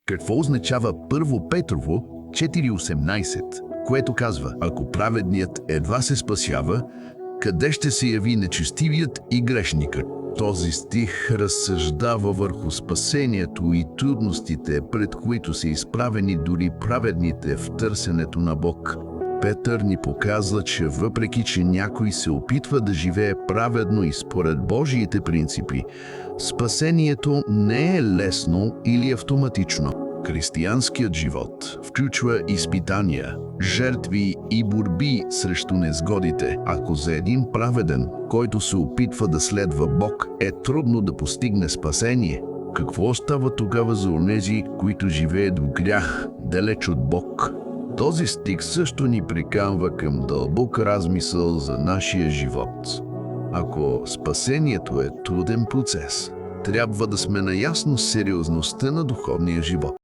Какво означава 1 Петрово 4.18, което казва: ако праведният едва се спасява, къде ще се яви нечестивият и грешникът? Този стих разсъждава върху спасението и трудностите, пред които са изправени дори праведните в търсенето на Бог. Петър ни показва, че въпреки че някой се опитва да живее праведно и според Божиите принципи, спасението не е лесно или автоматично. Християнският живот включва изпитания, жертви и борби срещу незгодите. Ако за един праведен, който се опитва да следва Бог, е трудно да постигне спасение, какво става тогава за онези, които живеят в грях, далеч от Бог? Този стих също ни приканва към дълбок размисъл за нашия живот. Ако спасението е труден процес, трябва да сме наясно с сериозността на духовния живот.